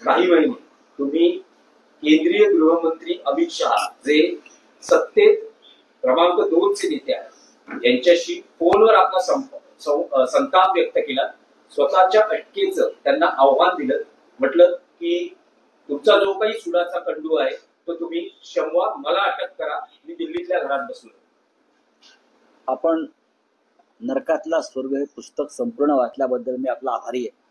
काही महिने तुम्ही केंद्रीय गृहमंत्री अमित शहा जे सत्तेत क्रमांक 2 चे नेते आहेत यांच्याशी फोनवर आपला संताप व्यक्त केला, स्वतःच्या अटकेचं त्यांना आव्हान दिलं, म्हटलं की तुमचा जो काही सुडाचा कंडू आहे तो तुम्ही शमवा, मला अटक करा, मी दिल्लीतल्या घरात बसलो. आपण नरकातला स्वर्ग हे पुस्तक संपूर्ण वाचल्याबद्दल मी आपला आभारी आहे.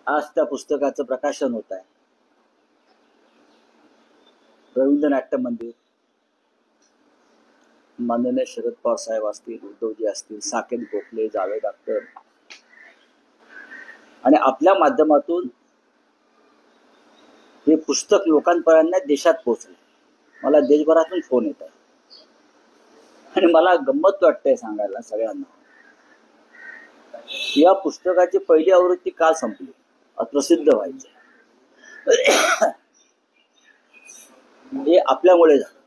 आज त्या पुस्तकाचं प्रकाशन होत आहे. रवींद्र नाट्य मंदिर, माननीय शरद पवार साहेब असतील, उद्धवजी असतील, साकेत गोखले, जावेद अख्तर आणि आपल्या माध्यमातून हे पुस्तक लोकांपर्यंत देशात पोहोचले. मला देशभरातून फोन येत आहे आणि मला गंमत वाटतंय सांगायला सगळ्यांना. या पुस्तकाची पहिली आवृत्ती काल संपली, प्रसिद्ध व्हायची. हे आपल्यामुळे झालं.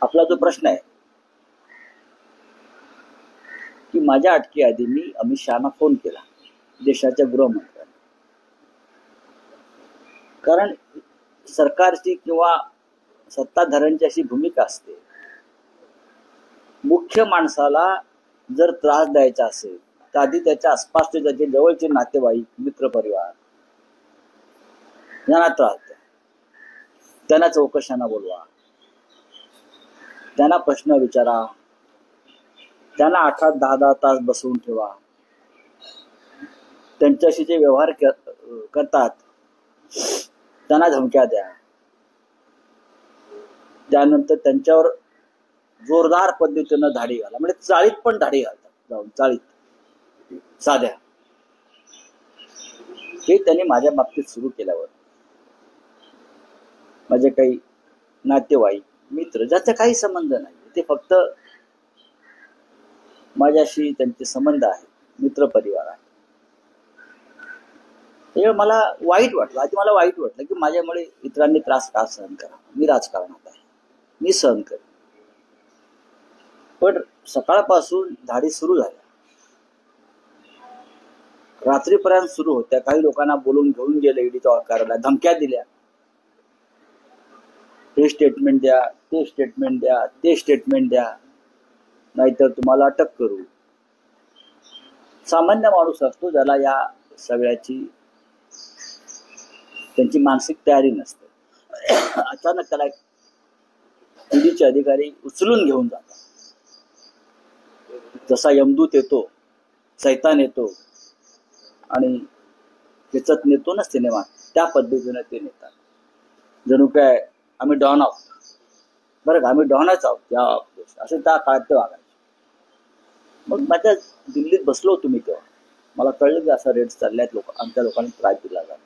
आपला जो प्रश्न आहे की माझ्या अटकेआधी मी अमित शहाना फोन केला, देशाच्या गृहमंत्र्यांना. कारण सरकारची किंवा सत्ताधाऱ्यांची अशी भूमिका असते, मुख्य माणसाला जर त्रास द्यायचा असेल तर आधी त्याच्या आसपासचे त्याचे जवळचे नातेवाईक, मित्रपरिवार यांना त्रास द्या, त्यांना चौकशांना बोलवा, त्यांना प्रश्न विचारा, त्यांना 8-10 तास बसवून ठेवा, त्यांच्याशी जे व्यवहार करतात त्यांना धमक्या द्या, त्यानंतर त्यांच्यावर जोरदार पद्धतीनं धाडी घाला, म्हणजे चाळीत पण धाडी घालतात, जाऊन चाळीत साध्या. हे त्यांनी माझ्या बाबतीत सुरू केल्यावर माझे काही नातेवाईक, मित्र ज्याचा काही संबंध नाही, ते फक्त माझ्याशी त्यांचे संबंध आहेत, मित्रपरिवार आहे, ते मला वाईट वाटलं. आधी मला वाईट वाटलं की माझ्यामुळे इतरांनी त्रास का सहन करा. मी राजकारणात आहे, मी सहन करेन. पण सकाळपासून धाडी सुरू झाल्या, रात्रीपर्यंत सुरू होत्या. काही लोकांना बोलून घेऊन गेले ईडीच्या कार्यालयात, धमक्या दिल्या, हे स्टेटमेंट द्या, ते स्टेटमेंट द्या, ते स्टेटमेंट द्या, नाहीतर तुम्हाला अटक करू. सामान्य माणूस असतो ज्याला या सगळ्याची त्यांची मानसिक तयारी नसते. अचानक त्याला ईडीचे अधिकारी उचलून घेऊन जातात. जसा यमदूत येतो, सैतान येतो आणि त्याच्यात नेतो ना सिनेमा, त्या पद्धतीने ते नेतात. जणू काय आम्ही डॉन आहोत, बरं का, आम्ही डॉनच आहोत त्या असं त्या काळात ते वागायचे. मग माझ्या दिल्लीत बसलो होतो मी तेव्हा, मला कळलं की असा रेट चालल्यात, लोक आमच्या लोकांनी त्रास दिला जातो.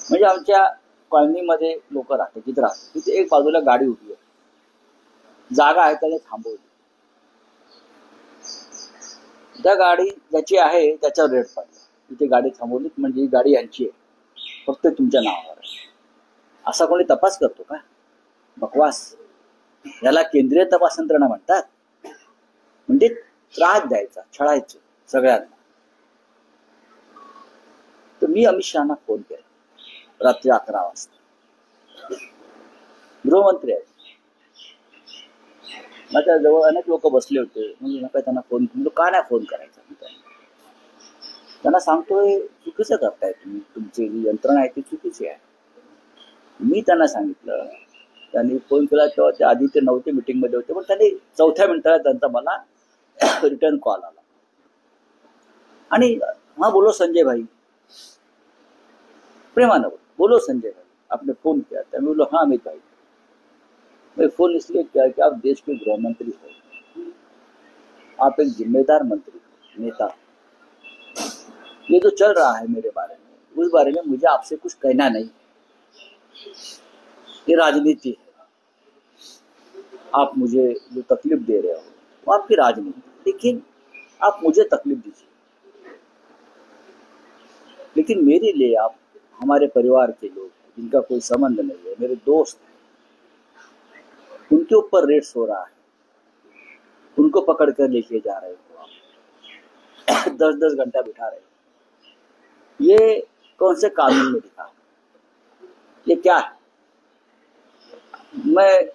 म्हणजे आमच्या कॉलनीमध्ये लोक राहते, तिथे राहते, तिथे एक बाजूला गाडी उभी आहे, जागा आहे, त्याने थांबवली. त्या गाडी ज्याची आहे त्याच्यावर रेट पडला, तिथे गाडी थांबवली, म्हणजे ही गाडी यांची आहे, फक्त तुमच्या नावावर आहे. असा कोणी तपास करतो का? बकवास. याला केंद्रीय तपास यंत्रणा म्हणतात. म्हणजे त्रास द्यायचा, छळायचं सगळ्यांना. तर मी अमित शहाना फोन केला रात्री 11 वाजता. गृहमंत्री आहेत, माझ्या जवळ अनेक लोक बसले होते. म्हणजे नका त्यांना फोन, का नाही फोन करायचा? त्यांना सांगतोय चुकीचं करताय तुम्ही, तुमची जी यंत्रणा आहे ती चुकीची आहे. मी त्यांना सांगितलं. त्यांनी फोन केला तेव्हा ते आधी ते नव्हते, मीटिंगमध्ये होते, पण त्यांनी 4थ्या मिनिटाला त्यांचा मला रिटर्न कॉल आला आणि हाँ बोलो संजय भाई, प्रेमानंद बोलो संजय भाई, आपने फोन किया था. मैं बोलो हाँ अमित भाई, मैं फोन इसलिए किया कि आप देश के गृह मंत्री हो, आप एक जिम्मेदार मंत्री, नेता. ये जो चल रहा है मेरे बारे में, उस बारे में मुझे आपसे कुछ कहना नहीं. ये राजनीति है, आप मुझे जो तकलीफ दे रहे हो वो आपकी राजनीति, लेकिन आप मुझे तकलीफ दीजिए, लेकिन मेरे लिए आप हमारे परिवार के लोग जिनका कोई संबंध नहीं है, मेरे दोस्त हैं, उनके ऊपर रेड्स हो रहा है, उनको पकड़ कर लेके जा रहे हो आप. 10-10 घंटा बिठा रहे हो। ये कौन से कानून में लिखा? ये क्या है? मैं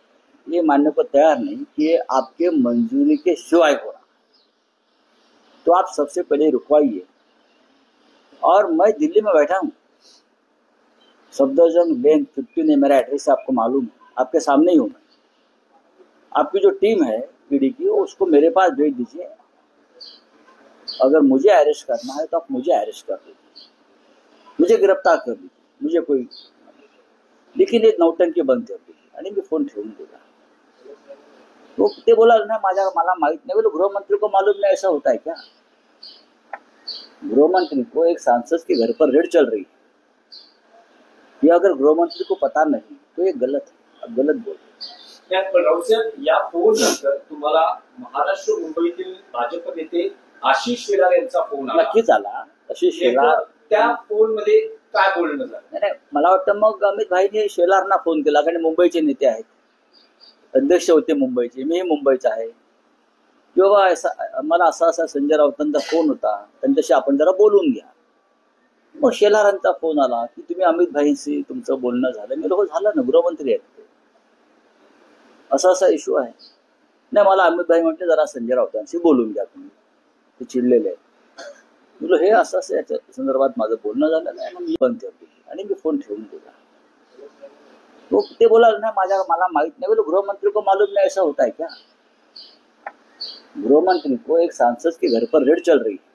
ये मानने को तैयार नहीं कि ये आपके मंजूरी के सिवाय हो रहा। तो आप सबसे पहले रुकवाइए। और मैं दिल्ली में बैठा हूँ, सफदरजंग लेन 15 मेरा एड्रेस आपको मालूम है, आपके सामने ही हूँ मैं। आपकी जो टीम है पीडी की, उसको मेरे पास भेज दीजिए। अगर मुझे अरेस्ट करना है तो आप मुझे अरेस्ट कर दीजिए, मुझे गिरफ्तार कर लीजिए, मुझे कोई, लेकिन एक नौटंकी बंद कर दीजिए आणि मी फोन ठेवून दिला। तो ते बोला ना, मला माहित नहीं, बोले गृहमंत्री को मालूम नहीं ऐसा होता है क्या? गृहमंत्री को एक सांसद के घर पर रेड चल रही है, ये अगर गृहमंत्री को पता नहीं तो ये गलत है, आप गलत बोल रहे हैं। पण राऊसाहेब, या फोन नंतर तुम्हाला महाराष्ट्र मुंबईतील भाजप नेते आशिष शेलार यांचा फोन आला, नक्कीच आला। आशिष शेलार, त्या फोन मध्ये काय बोलणं झालं? नाही, मला वाटतं मग अमित भाईने शेलारना फोन केला, कारण मुंबईचे नेते आहेत, अध्यक्ष होते मुंबईचे, मीही मुंबईचा आहे, किंवा मला असा संजय राऊतांचा फोन होता, त्यांच्याशी आपण जरा बोलून घ्या। मग शेलारांचा फोन आला की तुम्ही अमित भाईंशी तुमचं बोलणं झालं? मी हो झालं ना, गृहमंत्री आहेत ते, असा इश्यू आहे। नाही, मला अमित भाई म्हटले जरा संजय राऊतांशी बोलून घ्या, तुम्ही ते चिडलेले आहेत। बोलो हे असं याच्या संदर्भात माझं बोलणं झालं नाही, मग मी बंद केली आणि मी फोन ठेवून दिला। तो ते बोला ना, मला माहित नहीं, बोले गृहमंत्री को मालूम नहीं ऐसा होता है क्या? गृहमंत्री को एक सांसद के घर पर रेड चल रही है,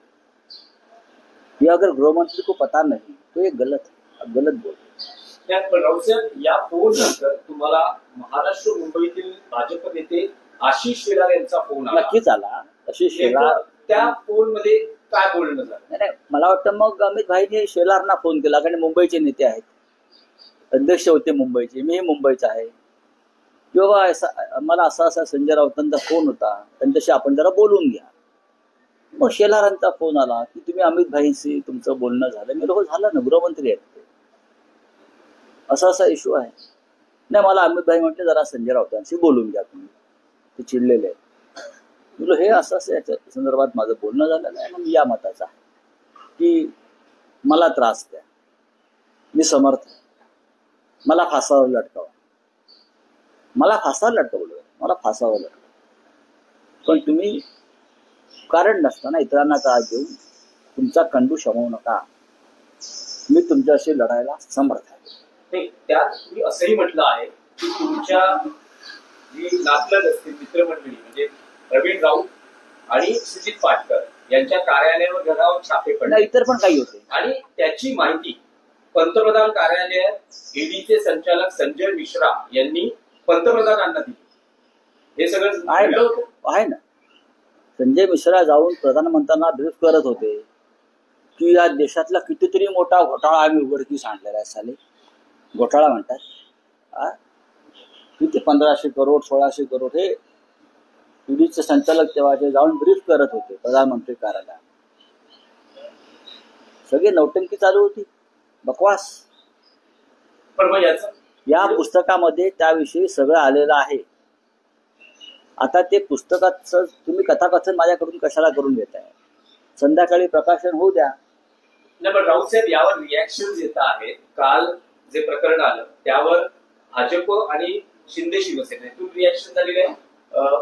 ये अगर गृहमंत्री को पता नहीं तो ये गलत है, आप गलत बोल रहे हैं। पण राऊसाहेब, या फोन नंतर तुम्हाला महाराष्ट्र मुंबईतील भाजप नेते आशिष शेलार यांचा फोन आला, नक्कीच आला। आशिष शेलार, त्या फोन मध्ये काय बोलणं झालं? नाही, मला वाटतं मग अमित भाईने शेलारना फोन केला, कारण मुंबईचे नेते आहेत, अध्यक्ष होते मुंबईचे, मीही मुंबईचा आहे, किंवा मला असा संजय राऊतांचा फोन होता, त्यांच्याशी आपण जरा बोलून घ्या। मग शेलारांचा फोन आला की तुम्ही अमित भाईंशी तुमचं बोलणं झालं? मी हो झालं ना, गृहमंत्री आहेत ते, असा इश्यू आहे। नाही, मला अमित भाई म्हटले जरा संजय राऊतांशी बोलून घ्या, तुम्ही ते चिडलेले आहेत। बोलो हे असं याच्या संदर्भात माझं बोलणं झालं नाही, मग या मताचा की मला त्रास द्या, मी समर्थ आहे, मला फासावर लटकावा, मला फासावर लटकवलं, मला फासावर लटकवलं, पण तुम्ही कारण नसताना इतरांना त्रास देऊन तुमचा कंडू शमवू नका, मी तुमच्याशी लढायला समर्थ आहे। त्यात तुम्ही असंही म्हटलं आहे की तुमच्या जी नातलग असतील मित्रमंडळी, म्हणजे प्रवीण राऊत आणि सुजित पाटकर यांच्या कार्यालयावर, घरावर छापे पडले, इतर पण काही होते, आणि त्याची माहिती पंतप्रधान कार्यालयात ईडीचे संचालक संजय मिश्रा यांनी पंतप्रधानांना दिली। हे सगळं आहे ना। संजय मिश्रा जाऊन प्रधानमंत्र्यांना ब्रीफ करत होते की या देशातला कितीतरी मोठा घोटाळा आम्ही उघडकीस आणलेला आहे। साले घोटाळा म्हणतात, किती 1500 करोड 1600 करोड, हे ईडीचे संचालक तेव्हाचे जाऊन ब्रीफ करत होते प्रधानमंत्री कार्यालयात। सगळे नौटंकी चालू होती, बकवास। पण मग या पुस्तकामध्ये त्याविषयी सगळं आलेलं आहे। आता ते पुस्तकाचं तुम्ही कथाकथन माझ्याकडून कशाला करून घेताय? संध्याकाळी प्रकाशन होऊ द्या। नाही, पण राऊसाहेब, यावर रिॲक्शन येत आहेत। काल जे प्रकरण आलं त्यावर भाजप आणि शिंदे शिवसेनेतून रिॲक्शन झालेली आहे।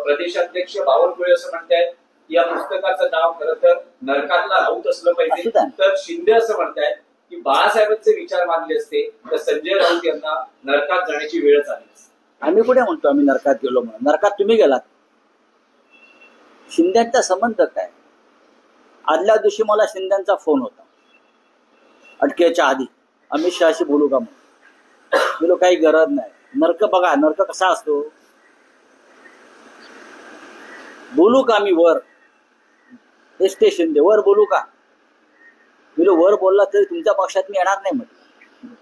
प्रदेशाध्यक्ष बावनकुळे असं म्हणतायत की या पुस्तकाचं नाव खरं तर नरकातला राऊत असलं पाहिजे, तर शिंदे असं म्हणतायत की बाळासाहेबांचे विचार मानले असते तर संजय राऊत यांना नरकात जाण्याची वेळच आली। आम्ही कुठे म्हणतो आम्ही नरकात गेलो म्हणून? नरकात तुम्ही गेलात। शिंद्यांचा संबंध काय? आदल्या दिवशी मला शिंद्यांचा फोन होता अटकेच्या आधी, अमित शहाशी बोलू का म्हणून। बोलो काही गरज नाही, नरक बघा, नरक कसा असतो, बोलू का मी वर, हे स्टेशन दे, वर बोलू का? बोलो वर बोलला तरी तुमच्या पक्षात मी येणार नाही म्हटलं,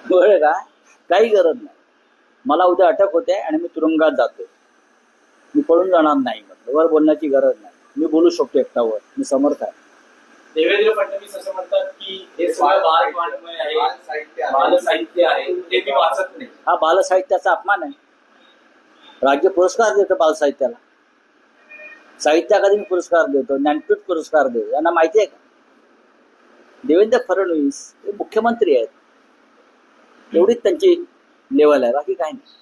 कळलं का? काही गरज नाही, मला उद्या अटक होते आणि मी तुरुंगात जातो, मी पळून जाणार नाही म्हटलं, वर बोलण्याची गरज नाही, मी बोलू शकतो एकटावर, मी समर्थ आहे। देवेंद्र फडणवीस असं म्हणतात की हे सगळं बालवाङ्मय आहे, बालसाहित्य आहे, ते मी वाचत नाही। हा बालसाहित्याचा अपमान आहे, राज्य पुरस्कार देतं बालसाहित्याला, साहित्य अकादमी पुरस्कार देतो, ज्ञानपीठ पुरस्कार देतो. यांना माहिती आहे का? देवेंद्र फडणवीस हे मुख्यमंत्री आहेत, एवढीच त्यांची लेवल आहे, बाकी काय नाही.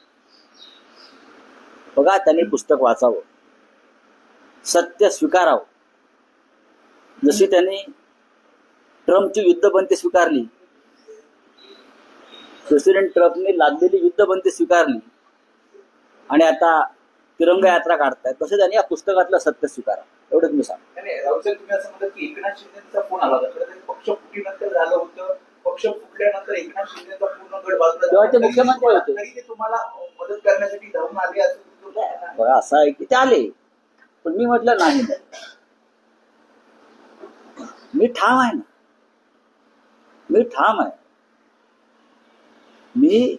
बघा, त्यांनी पुस्तक वाचावं, सत्य स्वीकारावं. जशी त्यांनी ट्रम्पची युद्धबंदी स्वीकारली, प्रेसिडेंट ट्रम्पने लादलेली युद्धबंदी स्वीकारली आणि आता तिरंगा यात्रा काढतायत, तसे त्यांनी या पुस्तकातलं सत्य स्वीकारा, एवढंच मी सांगतो. राहुल साहेब, तुम्ही असं म्हणतात की एकनाथ शिंदेचा फोन आला होता. खरं तर पक्ष फुटीनंतर झालं होतं. पक्ष फुटल्यानंतर एकनाथ शिंदेचा पूर्ण गड बाजूला तेव्हा ते मुख्यमंत्री होते. तरी ते तुम्हाला मदत करण्यासाठी धावून आले असं तुमचं म्हणणं आहे. बघा, असं आहे की ते आले, पण मी म्हटलं नाही. मी ठाम आहे ना, मी ठाम आहे. मी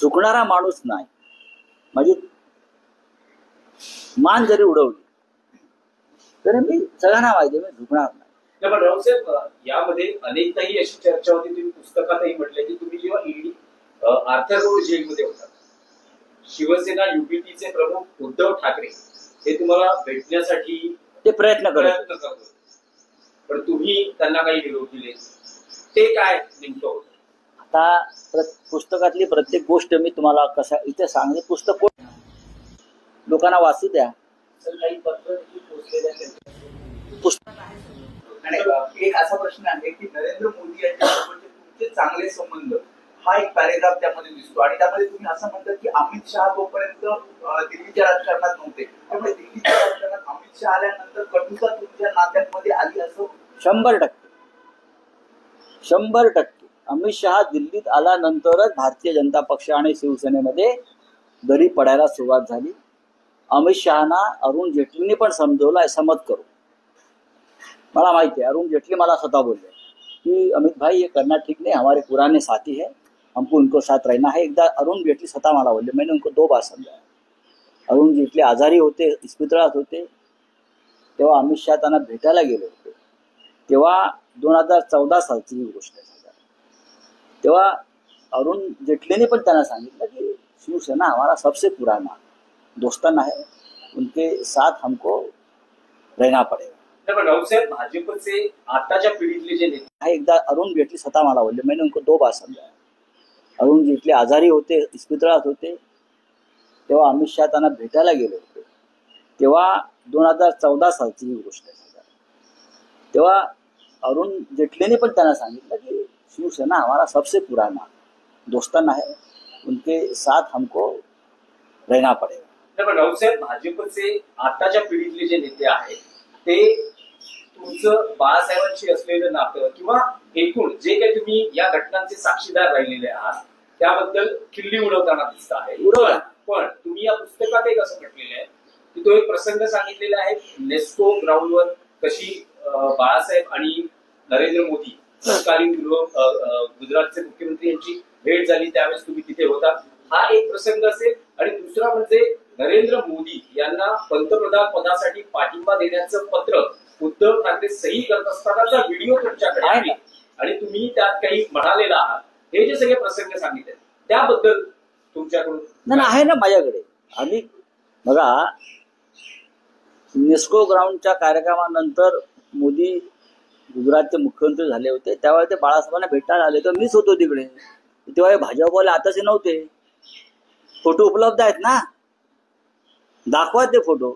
झुकणारा माणूस नाही. माझी मान जरी उडवली तरी मी सगळ्यांना माहिती मी झुकणार नाही. नाही, पण रावसाहेब, यामध्ये अनेकदा ही अशी चर्चा होती, तुम्ही पुस्तकातही म्हटलं की तुम्ही जेव्हा ईडी आर्थर रोड जेलमध्ये होता, शिवसेना युपीटीचे प्रमुख उद्धव ठाकरे हे तुम्हाला भेटण्यासाठी ते प्रयत्न करत होते, पण तुम्ही त्यांना काही निरोप दिले, ते काय नेमकं होतं? आता पुस्तकातली प्रत्येक गोष्ट मी तुम्हाला कशा इथे सांगते. पुस्तक लोकांना वाचू द्या. काही पत्र पोहोचलेल्या पुस्तक आणि एक असा प्रश्न आहे की नरेंद्र मोदी यांच्यासोबतचे तुमचे चांगले संबंध हा एक पॅरेग्राफ त्यामध्ये दिसतो आणि त्यामध्ये तुम्ही असं म्हणतात की अमित शहा तोपर्यंत दिल्लीच्या राजकारणात नव्हते, त्यामुळे दिल्लीच्या राजकारणात अमित शहा आल्यानंतर कटुता तुमच्या नात्यांमध्ये आली असं. 100% अमित शहा दिल्लीत आल्यानंतरच भारतीय जनता पक्ष आणि शिवसेनेमध्ये दरी पडायला सुरुवात झाली. अमित शहाना अरुण जेटलीने पण समजवलं, ऐसा मत करो. मला माहिती आहे, अरुण जेटली मला स्वतः बोलले कि अमित भाई ये करना ठीक नहीं, हमारे पुराने साथी है, हमको उनको साथ रहना है. एकदा अरुण जेटली स्वतः मला बोलले. मैंने उनको 2 बार समजाया. अरुण जेटली आजारी होते, इस्पितळात होते, तेव्हा अमित शहा त्यांना भेटायला गेले होते. तेव्हा 2014 सालची ही गोष्ट आहे. तेव्हा अरुण जेटलीने पण त्यांना सांगितलं की शिवसेना हमारा सबसे पुराना दोस्ताना है, उनके साथ हमको रहना पडेगा. पण रावसाहेब, भाजपचे आताच्या पिढीतले जे नेते हा एकदा अरुण जेटली स्वतः मला बोलले. मैंने उनको 2 बार समजाया. अरुण जेटली आजारी होते, इस्पितळात होते, तेव्हा अमित शहा त्यांना भेटायला गेले होते. तेव्हा 2014 सालची ही गोष्ट आहे. तेव्हा अरुण जेटलीने पण त्यांना सांगितलं की शिवसेना हमारा सबसे पुराना दोस्ताना है, उनके साथ हमको रहना पडेगा. पण रावसाहेब, भाजपचे आताच्या पिढीतले जे नेते आहेत ते तुमचं बाळासाहेबांशी असलेलं नातं किंवा एकूण जे काही तुम्ही या घटनांचे साक्षीदार राहिलेले आहात त्याबद्दल खिल्ली उडवताना दिसत आहे. पण तुम्ही या पुस्तकात एक असं म्हटलेलं आहे की तो एक प्रसंग सांगितलेला आहे, नेस्को ग्राउंडवर कशी बाळासाहेब आणि नरेंद्र मोदी तत्कालीन गुजरातचे मुख्यमंत्री यांची भेट झाली, त्यावेळेस तुम्ही तिथे होता. हा एक प्रसंग असेल. आणि दुसरा म्हणजे नरेंद्र मोदी यांना पंतप्रधान पदासाठी पाठिंबा देण्याचं पत्र उद्धव ठाकरे सही करत असतानाचा व्हिडिओ तुमच्याकडे आहे आणि तुम्ही त्यात काही म्हणालेला आहात. हे जे सगळे प्रसंग सांगितले त्याबद्दल तुमच्याकडून नाही आहे ना माझ्याकडे. आम्ही बघा, नेस्को ग्राउंडच्या कार्यक्रमानंतर मोदी गुजरातचे मुख्यमंत्री झाले होते, त्यावेळी ते बाळासाहेबांना भेटायला आले, तर मीच होतो तिकडे. तेव्हा हे भाजपवाले आताचे नव्हते. फोटो उपलब्ध आहेत ना, दाखवा ते फोटो.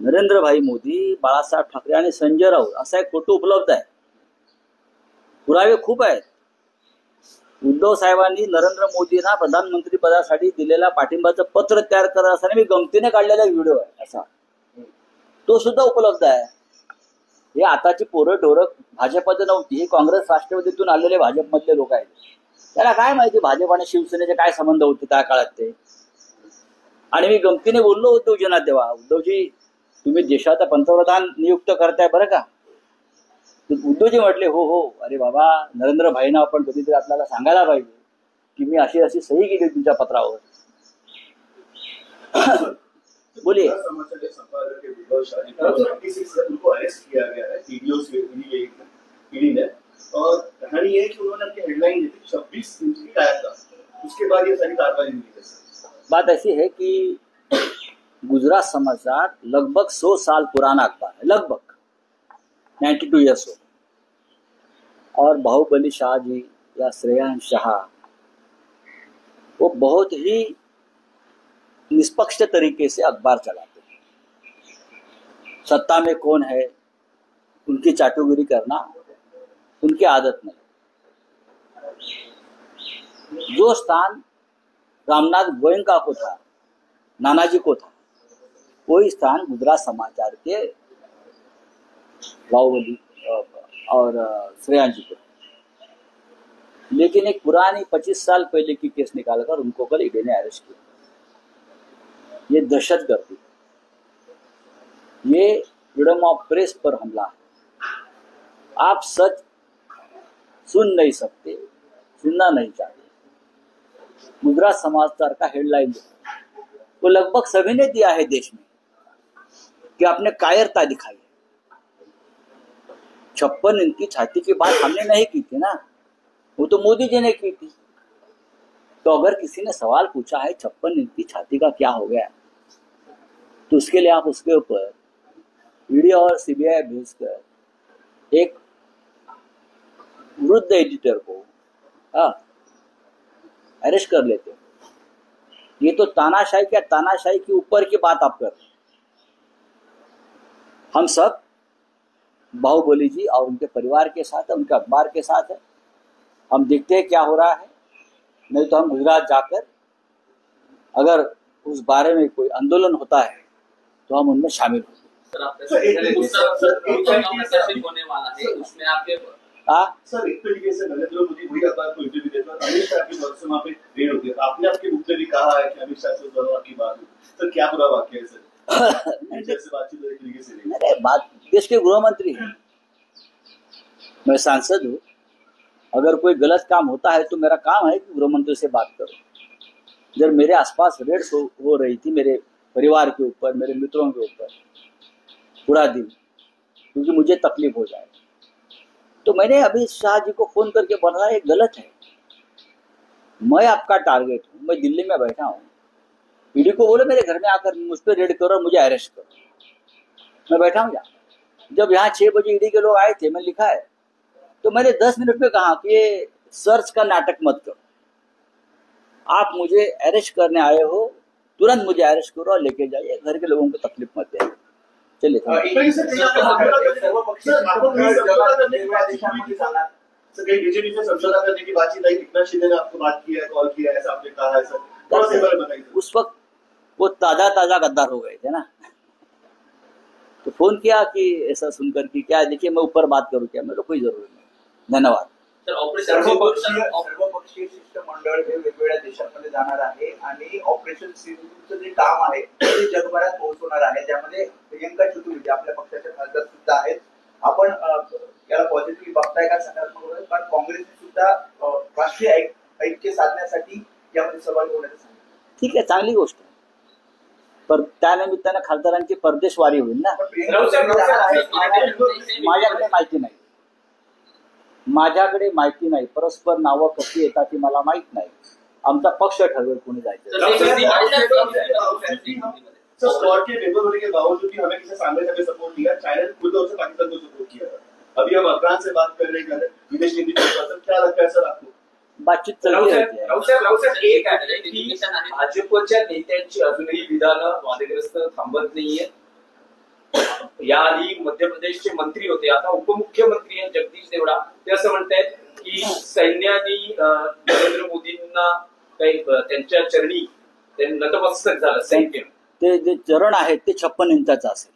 नरेंद्र भाई मोदी, बाळासाहेब ठाकरे आणि संजय राऊत असा एक फोटो उपलब्ध आहे. पुरावे खूप आहेत. उद्धव साहेबांनी नरेंद्र मोदींना प्रधानमंत्री पदासाठी दिलेल्या पाठिंबाचं पत्र तयार करत असताना मी गमतीने काढलेला व्हिडिओ आहे असा, तो सुद्धा उपलब्ध आहे. हे आताची पोरं ढोरं भाजपमध्ये नव्हती, हे काँग्रेस राष्ट्रवादीतून आलेले भाजपमधले लोक आहेत. त्याला काय माहिती भाजप आणि शिवसेनेचे काय संबंध होते त्या काळात ते. आणि मी गमतीने बोललो उद्धवजींना तेव्हा, उद्धवजी तुम्ही देशाचा पंतप्रधान नियुक्त करताय बरं का. उद्धवजी म्हटले हो हो, अरे बाबा नरेंद्र भाईंना आपण कधीतरी आपल्याला सांगायला पाहिजे की मी अशी अशी सही केली तुमच्या पत्रावर. बोलिए. उनको अरेस्ट किया गया है ईडी ने, और कहानी ये है कि उन्होंने अपनी हेडलाइन दी थी 26 इंच की टायर का, उसके बाद ये सारी कार्रवाई हुई है. बात ऐसी है कि गुजरात समाचार लगभग 100 साल पुराना अखबार है, लगभग 92 ईयर्स हो। और बाहुबली शाह जी या श्रेयांश शाह वो बहुत ही निष्पक्ष तरीके से अखबार चलाते हैं। सत्ता में कौन है उनकी चाटुगिरी करना उनकी आदत नहीं। जो स्थान रामनाथ गोयंका को था, नानाजी को था, वही स्थान गुजरात समाचार के बाहुबली और श्रेयांश जी को। लेकिन एक पुरानी 25 साल पहले की केस निकालकर उनको कल ईडी ने अरेस्ट किया। ये दहशतगर्दी, ये फ्रीडम ऑफ प्रेस पर हमला है। आप सच सुन नहीं सकते, सुनना नहीं चाहते। गुजरात समाचार का हेडलाइन वो लगभग सभी ने दिया है देश में कि आपने कायरता दिखाई है। 56 इंच की छाती की बात हमने नहीं की थी ना, वो तो मोदी जी ने की थी। तो अगर किसी ने सवाल पूछा है 56 इंच की छाती का क्या हो गया, तो उसके लिए आप उसके ऊपर ईडी और सीबीआई भेजकर एक वृद्ध एडिटर को अरेस्ट कर लेते। ये तो तानाशाही क्या तानाशाही के ऊपर की बात आप कर रहे हैं। हम सब बाहुबली जी और उनके परिवार के साथ है, उनके अखबार के साथ है। हम देखते हैं क्या हो रहा है, नहीं तो हम गुजरात जाकर अगर उस बारे में कोई आंदोलन होता है तो हम उनमें शामिल होंगे। होने वाला है उसमें आपके सर एक तरीके से नरेंद्र मोदी वही अखबार को इंटरव्यू देता है, अमित शाह की बात से वहाँ पे रेड होती है। आपने आपके मुद्दे भी कहा है कि अमित शाह से दोनों आपकी बात हुई, सर क्या बुरा वाक्य है सर? जैसे बातचीत एक तरीके से नहीं। अरे बात देश के गृह मंत्री हैं, मैं सांसद हूँ। अगर कोई गलत काम होता है तो मेरा काम है कि गृह मंत्री से बात करूं। जब मेरे आसपास रेड्स हो रही थी मेरे परिवार के ऊपर, मेरे मित्रों के ऊपर पूरा दिन, क्योंकि मुझे तकलीफ हो जाए, तो मैंने अमित शाह जी को फोन करके बोला ये गलत है, मैं आपका टारगेट हूँ, मैं दिल्ली में बैठा हूँ। ईडी को बोले मेरे घर में आकर मुझ पर रेड करो और मुझे अरेस्ट करो, मैं बैठा हूँ यहाँ। जब यहाँ 6 बजे ईडी के लोग आए थे, मैं लिखा है, तो मैंने 10 मिनट में कहा कि ये सर्च का नाटक मत करो, आप मुझे अरेस्ट करने आए हो, तुरंत मुझे अरेस्ट करो और लेके जाइए, घर के लोगों को तकलीफ मत दे। चलिए बीजेपी से समझौता करने की बातचीत आई, कितना शिंदे ने आपको बात किया है, कॉल किया है, ऐसा आपने कहा है सर? उस वक्त वो ताजा गद्दार हो गए थे ना, तो फोन किया कि ऐसा सुनकर कि क्या, देखिए मैं ऊपर बात करूं क्या, मेरे को कोई जरूरत नहीं, धन्यवाद। सर्वपक्षीय शिष्टमंडळ हे वेगवेगळ्या देशांमध्ये जाणार आहे आणि ऑपरेशन सिंधूचं जे काम आहे ते जगभरात पोहोचवणार आहे, ज्यामध्ये प्रियंका चतुर्वेदी आपल्या पक्षाच्या खासदार सुद्धा आहेत। आपण याला पॉझिटिव्ह बघताय का, सकारात्मक बघताय? कारण काँग्रेसने सुद्धा राष्ट्रीय ऐक्य साधण्यासाठी यामध्ये सहभागी होण्याचं सांगितलं। ठीक आहे, चांगली गोष्ट आहे, पण त्यानिमित्तानं खासदारांची परदेशवारी होईल ना। माझ्याकडे माहिती नाही, परस्पर नावं कशी येतात ती मला माहित नाही, आमचा पक्ष ठरवेल कोणी जायचं। स्क्वाड के मेंबर होने के बावजूद भी हमें किसी सामने से सपोर्ट किया, चाइना ने खुद से पाकिस्तान को सपोर्ट किया। अभी हम अफगान से बात कर रहे हैं, विदेश नीति पर क्या लगता है सर आपको? बातचीत चलती आहे। एक आहे की भाजपच्या नेत्यांची अजूनही विधानं वादग्रस्त थांबत नाहीये। याआधी मध्य प्रदेशचे मंत्री होते, आता उपमुख्यमंत्री आहेत जगदीश देवडा, ते असं म्हणतायत की सैन्याने नरेंद्र मोदींना काही त्यांच्या चरणी नतमस्तक झालं सैन्य। ते जे चरण आहेत ते 56 इंचाचं असेल,